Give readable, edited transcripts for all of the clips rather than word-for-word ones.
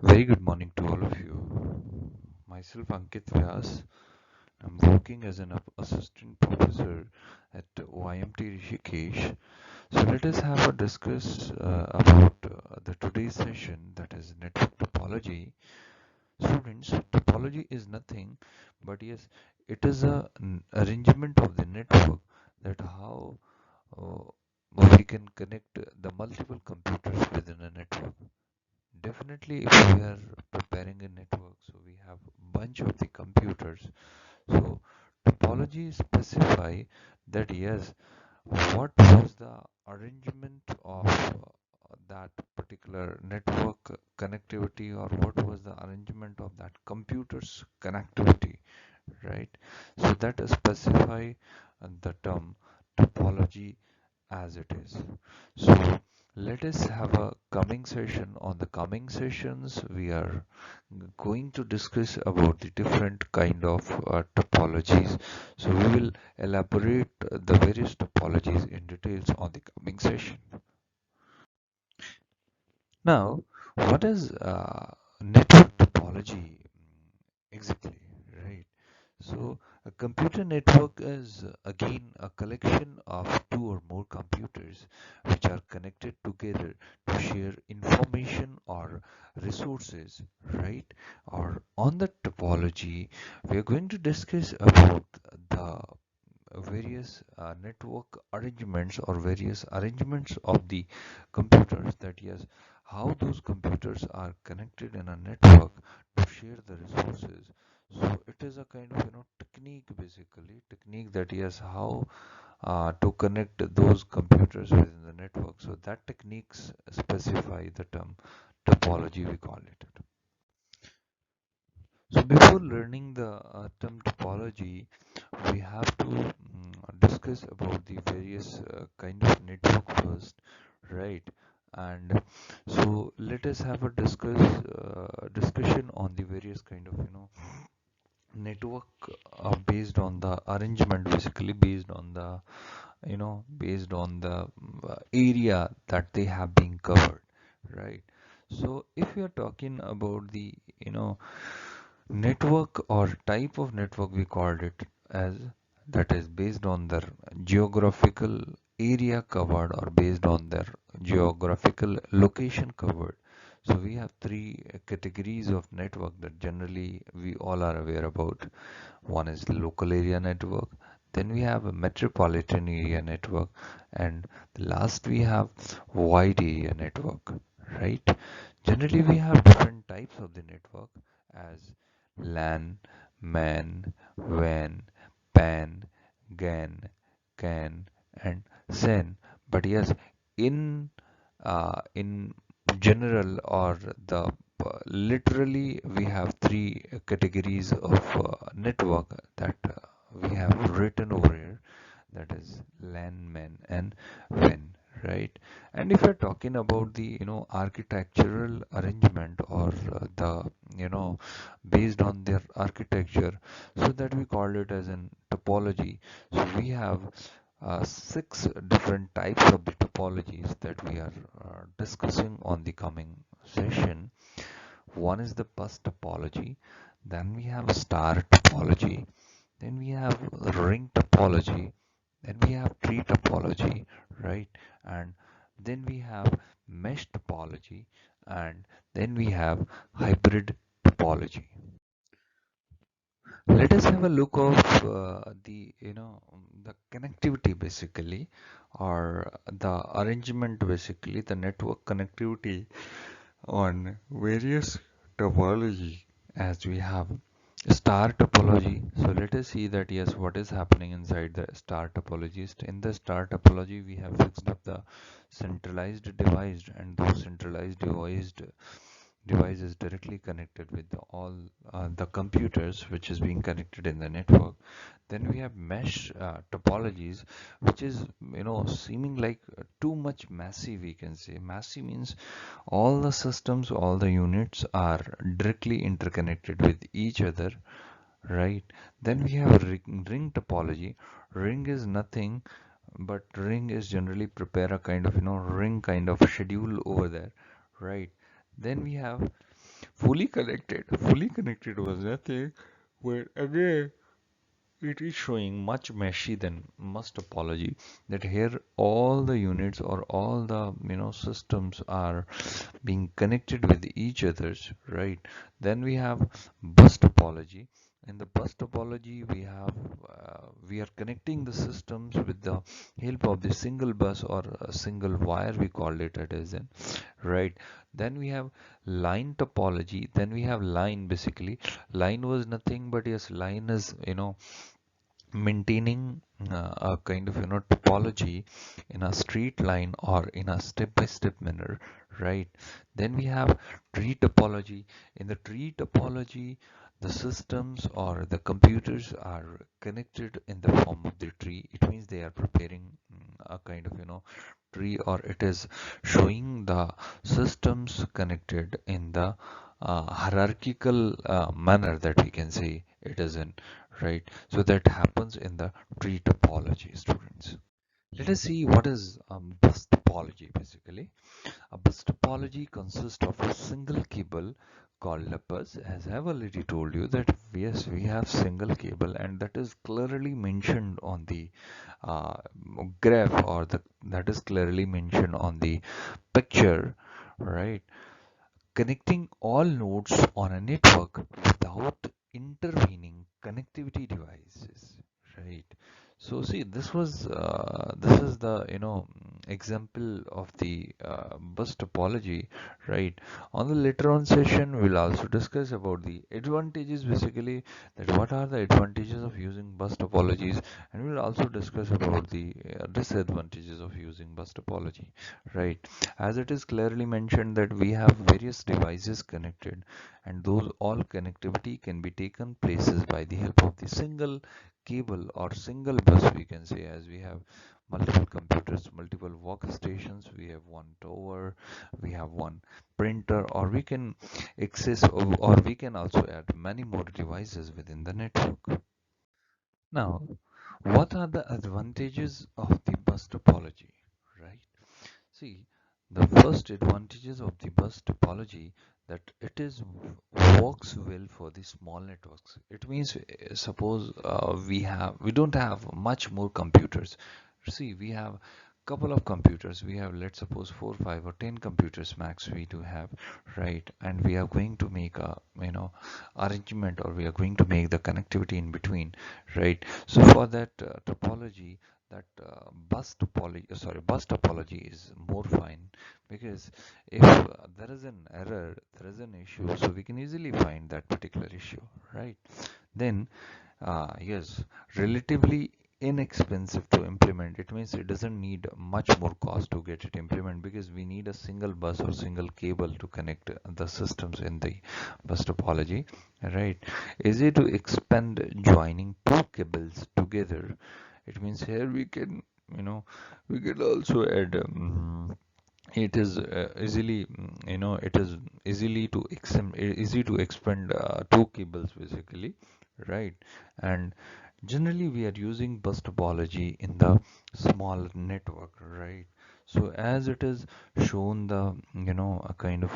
Very good morning to all of you. Myself Ankit Vyas. I'm working as an assistant professor at YMT Rishikesh. So let us have a discuss about the today's session, that is network topology. Students, topology is nothing but yes, it is an arrangement of the network, that how uh, we can connect the multiple computers within a network. Definitely, if we are preparing a network, so we have bunch of the computers. So topology specify that yes, what was the arrangement of that particular network connectivity, or what was the arrangement of that computer's connectivity, right? So that specify the term topology as it is. So let us have a coming session. On the coming sessions, we are going to discuss about the different kind of topologies. So we will elaborate the various topologies in details on the coming session. Now, what is network topology exactly, right? So, a computer network is again a collection of two or more computers which are connected together to share information or resources, right? Or on the topology, we are going to discuss about the various network arrangements or various arrangements of the computers, that yes, how those computers are connected in a network to share the resources. So it is a kind of technique, basically technique, that yes, how to connect those computers within the network. So that techniques specify the term topology, we call it. So before learning the term topology, we have to discuss about the various kind of network first, right? And so let us have a discussion on the various kind of network based on the arrangement, basically based on the based on the area that they have been covered, right? So if we are talking about the network or type of network, we called it as, that is based on their geographical area covered or based on their geographical location covered. So we have three categories of network that generally we all are aware about. One is local area network, then we have a metropolitan area network, and the last we have wide area network, right? Generally we have different types of the network as LAN, MAN, WAN, PAN, GAN, CAN, and SAN. But yes, in general, or the literally, we have three categories of network that we have written over here, that is LAN, MAN, and WAN, right? And if you're talking about the architectural arrangement, or the based on their architecture, so that we call it as an topology. So we have six different types of the topologies that we are discussing on the coming session. One is the bus topology, then we have star topology, then we have ring topology, then we have tree topology, right? And then we have mesh topology, and then we have hybrid topology. Let us have a look of the connectivity, basically, or the arrangement, basically the network connectivity on various topology, as we have star topology. So let us see that yes, what is happening inside the star topology. In the star topology, we have fixed up the centralized device, and those centralized device is directly connected with all the computers which is being connected in the network. Then we have mesh topologies, which is seeming like too much massive, we can say. Massive means all the systems, all the units are directly interconnected with each other, right? Then we have ring topology. Ring is nothing but ring is generally prepare a kind of ring kind of schedule over there, right? Then we have Fully connected was nothing, where again it is showing much meshy than must topology, that here all the units or all the systems are being connected with each others, right? Then we have bus topology. In the bus topology, we are connecting the systems with the help of the single bus or a single wire, we called it as in, right? Then we have line topology. Then we have line. Basically, line was nothing but, yes, line is maintaining a kind of topology in a straight line or in a step-by-step manner, right? Then we have tree topology. In the tree topology, the systems or the computers are connected in the form of the tree. It means they are preparing a kind of tree, or it is showing the systems connected in the hierarchical manner, that we can say it is in, right? So that happens in the tree topology, students. Let us see what is bus topology. Basically, a bus topology consists of a single cable called a bus. As I've already told you that yes, we have single cable, and that is clearly mentioned on the uh, graph, or that is clearly mentioned on the picture, right? Connecting all nodes on a network without intervening connectivity devices, right? So see, this is the example of the bus topology, right? On the later on session, we'll also discuss about the advantages, basically, that what are the advantages of using bus topologies, and we'll also discuss about the disadvantages of using bus topology, right? As it is clearly mentioned that we have various devices connected, and those all connectivity can be taken places by the help of the single cable or single bus, we can say. As we have multiple computers, multiple workstations, we have one tower, we have one printer, or we can access, or we can also add many more devices within the network. Now, what are the advantages of the bus topology, right? See, the first advantages of the bus topology, that it is works well for the small networks. It means, suppose we don't have much more computers. See, we have couple of computers. We have, let's suppose, 4, 5, or 10 computers max we do have, right? And we are going to make a arrangement, or we are going to make the connectivity in between, right? So for that topology, that bus topology is more fine, because if there is an error, there is an issue, so we can easily find that particular issue, right? Then yes, relatively inexpensive to implement. It means it doesn't need much more cost to get it implemented, because we need a single bus or single cable to connect the systems in the bus topology, right? Easy to expand joining two cables together. It means here we can, we can also add. It is easily, it is easy to expand two cables, basically, right? And generally we are using bus topology in the small network, right? So as it is shown, the a kind of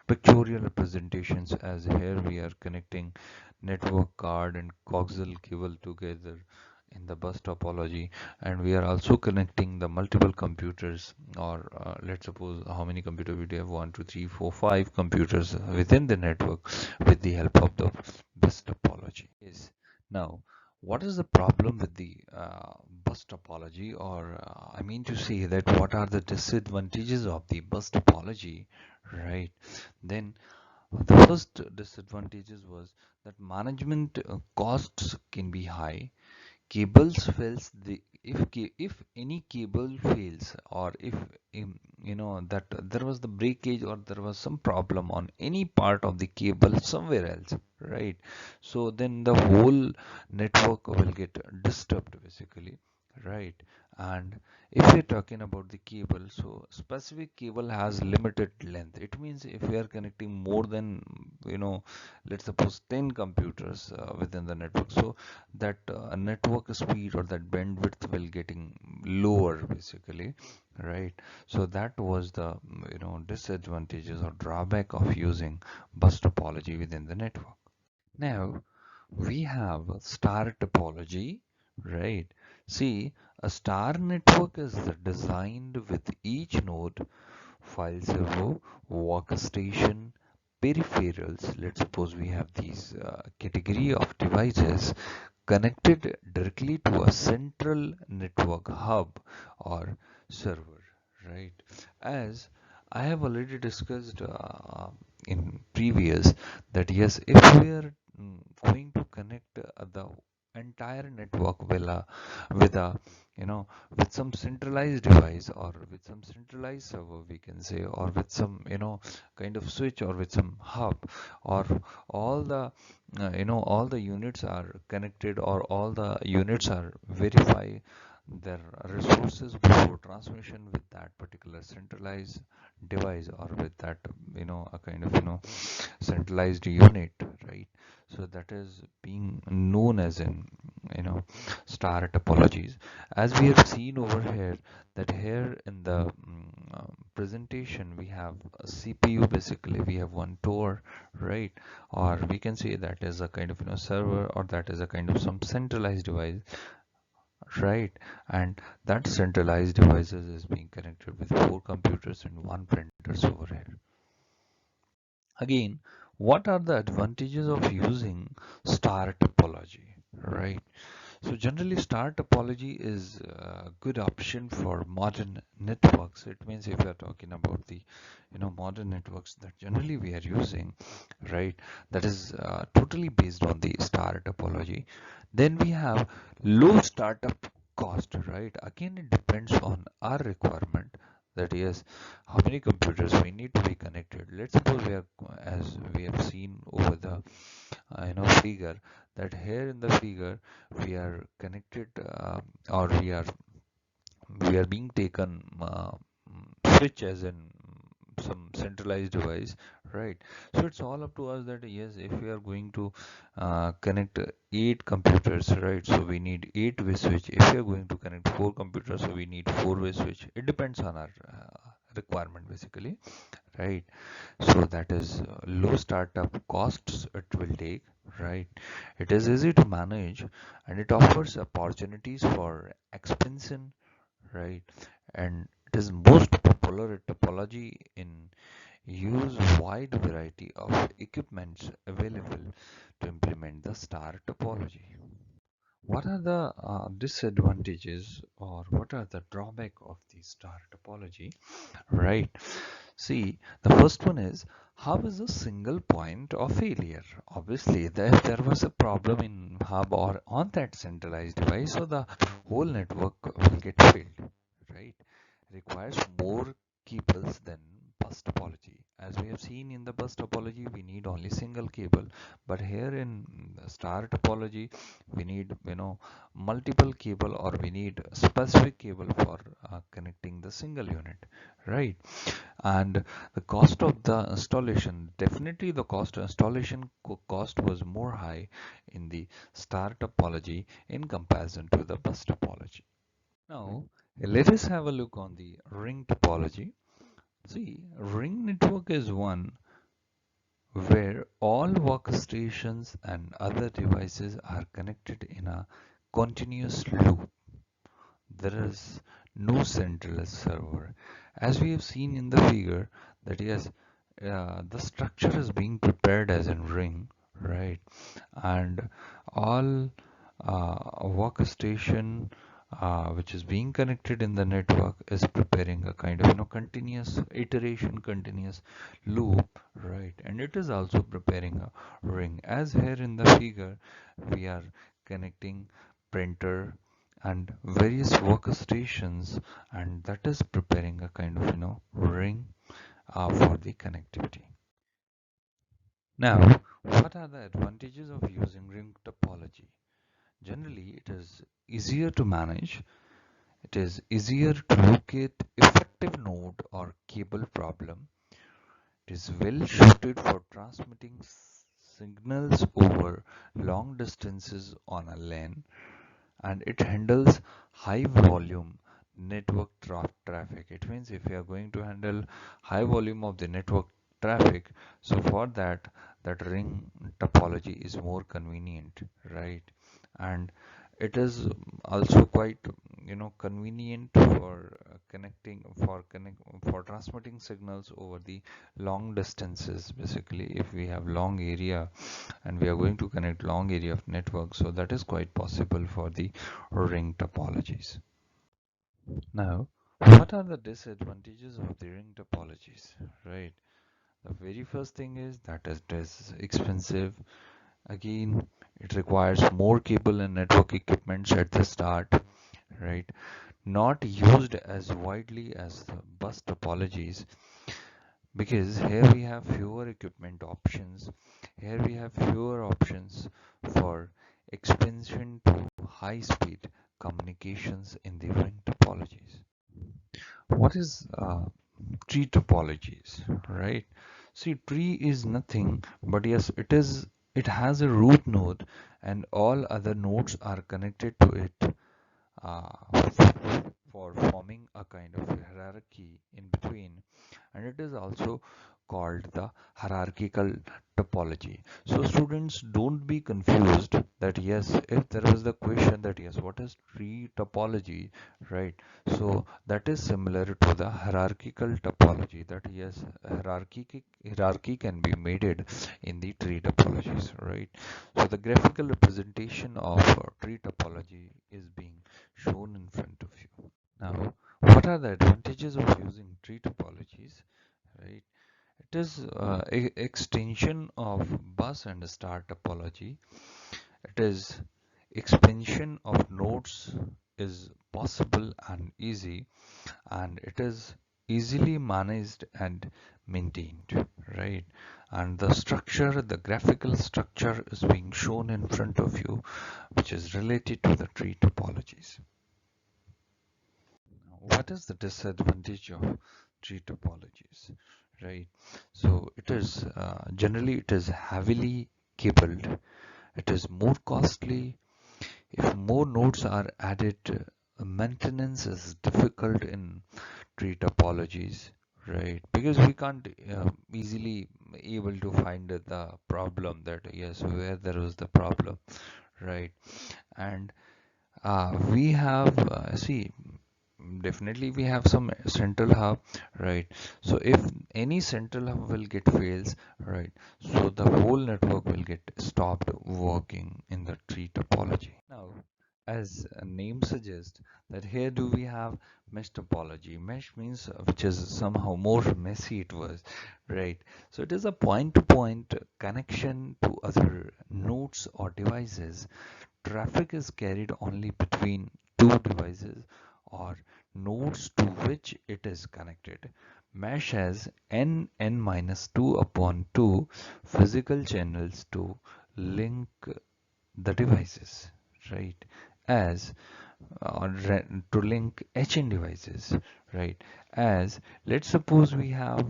pictorial representations, as here we are connecting network card and coaxial cable together in the bus topology, and we are also connecting the multiple computers, or let's suppose how many computers we do have, 1 2 3 4 5 computers within the network, with the help of the bus topology. Yes. Now, what is the problem with the bus topology, or I mean to say that what are the disadvantages of the bus topology, right? Then the first disadvantages was that management costs can be high. Cables fails, if any cable fails, or if that there was the breakage, or there was some problem on any part of the cable somewhere else, right? So then the whole network will get disturbed, basically, right? And if we're talking about the cable, so specific cable has limited length. It means if we are connecting more than, let's suppose 10 computers within the network, so that network speed or that bandwidth will getting lower basically, right? So that was the disadvantages or drawback of using bus topology within the network. Now we have star topology, right? See, a star network is designed with each node, file server, workstation, peripherals. Let's suppose we have these category of devices connected directly to a central network hub or server, right? As I have already discussed in previous, that yes, if we are going to connect the entire network with a you know with some centralized device or with some centralized server, we can say, or with some kind of switch, or with some hub, or all the all the units are connected, or all the units are verify their resources before transmission with that particular centralized device, or with that a kind of centralized unit, right? So that is being known as in star topologies. As we have seen over here, that here in the presentation we have a CPU, basically we have one tower, right? Or we can say that is a kind of server, or that is a kind of some centralized device, right? And that centralized devices is being connected with 4 computers and 1 printers over here. Again, what are the advantages of using star topology, right? So generally star topology is a good option for modern networks. It means if you are talking about the modern networks that generally we are using, right, that is totally based on the star topology. Then we have low startup cost, right? Again, it depends on our requirement, that is how many computers we need to be connected. Let's suppose we are, as we have seen over the figure, that here in the figure we are connected, or we are being taken switch as in some centralized device, right? So it's all up to us that yes, if we are going to connect 8 computers, right, so we need 8-way switch. If we are going to connect 4 computers, so we need 4-way switch. It depends on our requirement basically, right? So that is low startup costs it will take, right? It is easy to manage, and it offers opportunities for expansion, right? And it is most popular topology in use wide variety of equipments available to implement the star topology. What are the disadvantages, or what are the drawback of the star topology, right? See, the first one is, how is a single point of failure? Obviously, if there was a problem in hub or on that centralized device, so the whole network will get failed, right? Requires more cables than bus topology. As we have seen in the bus topology, we need only single cable, but here in the star topology, we need multiple cable, or we need specific cable for connecting the single unit, right? And the cost of the installation, definitely the cost installation cost was more high in the star topology in comparison to the bus topology. Now let us have a look on the ring topology. See, ring network is one where all workstations and other devices are connected in a continuous loop. There is no central server. As we have seen in the figure, that yes, the structure is being prepared as in ring, right? And all workstation which is being connected in the network is preparing a kind of continuous iteration, continuous loop, right? And it is also preparing a ring. As here in the figure, we are connecting printer and various workstations, and that is preparing a kind of ring for the connectivity. Now, what are the advantages of using ring topology? Generally, it is easier to manage, It is easier to locate effective node or cable problem. It is well suited for transmitting signals over long distances on a LAN, and it handles high volume network traffic. It means if you are going to handle high volume of the network traffic, so for that, that ring topology is more convenient, right? And it is also quite convenient for for transmitting signals over the long distances. Basically, if we have long area and we are going to connect long area of network, so that is quite possible for the ring topologies. Now, what are the disadvantages of the ring topologies, right? The very first thing is that it is expensive. Again, it requires more cable and network equipments at the start, right? Not used as widely as the bus topologies, because here we have fewer equipment options. Here we have fewer options for expansion to high speed communications in the ring topologies. What is tree topologies, right? See, tree is nothing but yes, it has a root node and all other nodes are connected to it for forming a kind of hierarchy in between, and it is also called the hierarchical topology. So students, don't be confused that yes, if there was the question that yes, what is tree topology, right? So that is similar to the hierarchical topology, that yes, hierarchy can be made in the tree topologies, right? So the graphical representation of tree topology is being shown in front of you. Now, what are the advantages of using tree topologies, right? It is extension of bus and star topology. It is expansion of nodes is possible and easy, and it is easily managed and maintained, right? And the structure, the graphical structure is being shown in front of you, which is related to the tree topologies. What is the disadvantage of tree topologies, right? So it is generally it is heavily cabled, it is more costly. If more nodes are added, maintenance is difficult in tree topologies, right? Because we can't easily able to find the problem that yes, where there was the problem, right? And we have see, definitely we have some central hub, right? So if any central hub will get fails, right, so the whole network will get stopped working in the tree topology. Now, as a name suggests, that here do we have mesh topology. Mesh means which is somehow more messy it was, right? So it is a point-to-point connection to other nodes or devices. Traffic is carried only between two devices or nodes to which it is connected. Mesh has n minus 2 upon 2 physical channels to link the devices, right? As to link HN devices, right? As let's suppose we have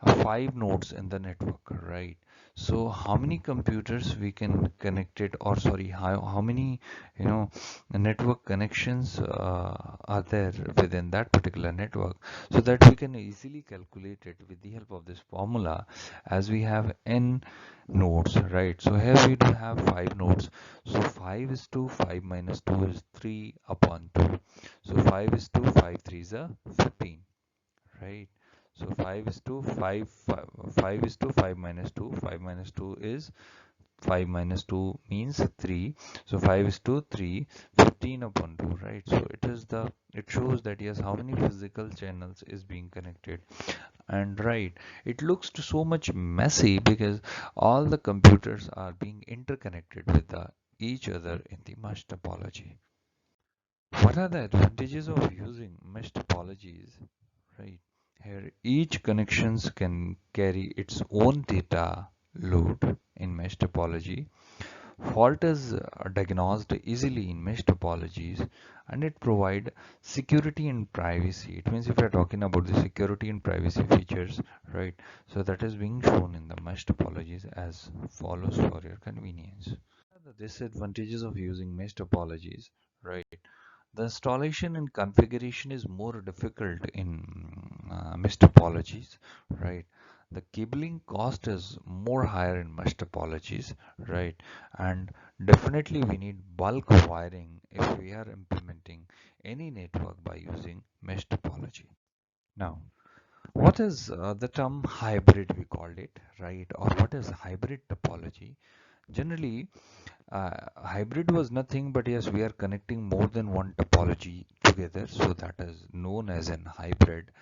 5 nodes in the network, right? So how many computers we can connect it, or sorry, how many you know network connections are there within that particular network, so that we can easily calculate it with the help of this formula, as we have n nodes, right? So here we do have 5 nodes, so 5 is 2, 5 minus 2 is 3 upon 2. So 5 is 2, 5 3 is a 15, right? So 5 is 2, 5 is 2, 5 minus 2, 5 minus 2 is 5 minus 2 means 3. So 5 is 2, 3, 15 upon 2, right? So it shows that yes, how many physical channels is being connected. And right, it looks so much messy because all the computers are being interconnected with each other in the mesh topology. What are the advantages of using mesh topologies? Right here, each connections can carry its own data load in mesh topology. Fault is diagnosed easily in mesh topologies, and it provide security and privacy. It means if we are talking about the security and privacy features, right? So that is being shown in the mesh topologies as follows for your convenience. The disadvantages of using mesh topologies, right? The installation and configuration is more difficult in mesh topologies, right? The cabling cost is more higher in mesh topologies, right? And definitely we need bulk wiring if we are implementing any network by using mesh topology. Now, what is the term hybrid we called it, right? Or what is hybrid topology? Generally, hybrid was nothing but yes, we are connecting more than one topology together, so that is known as an hybrid,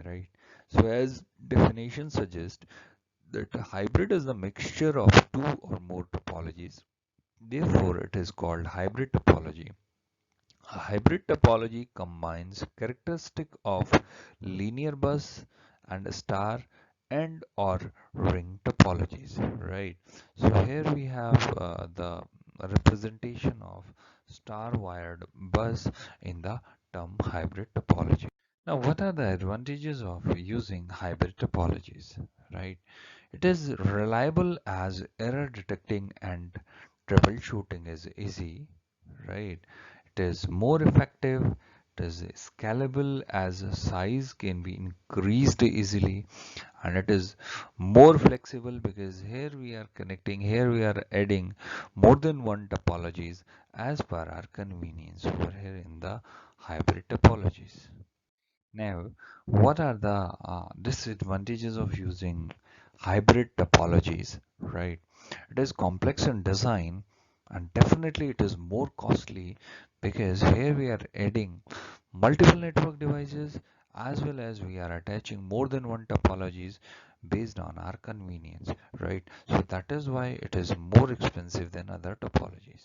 right? So as definition suggests that a hybrid is the mixture of two or more topologies. Therefore, it is called hybrid topology. A hybrid topology combines characteristic of linear bus and star and or ring topologies, right? So here we have the representation of star wired bus in the term hybrid topology. Now, what are the advantages of using hybrid topologies, right? It is reliable as error detecting and troubleshooting is easy, right? It is more effective, it is scalable as size can be increased easily, and it is more flexible because here we are adding more than one topologies as per our convenience over here in the hybrid topologies. Now, what are the disadvantages of using hybrid topologies, right? It is complex in design and definitely it is more costly because here we are adding multiple network devices as well as we are attaching more than one topologies based on our convenience, right? So that is why it is more expensive than other topologies.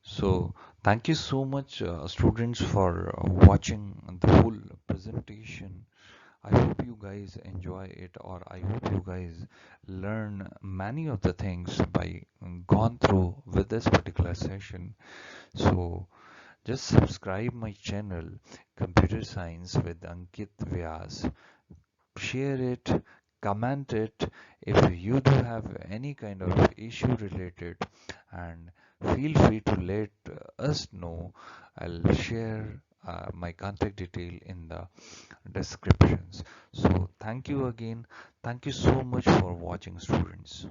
So thank you so much students for watching the whole presentation. I hope you guys enjoy it, or I hope you guys learn many of the things by gone through with this particular session. So just subscribe my channel Computer Science with Ankit Vyas, share it, comment it if you do have any kind of issue related, and feel free to let us know. I'll share my contact detail in the descriptions. So thank you again. Thank you so much for watching, students.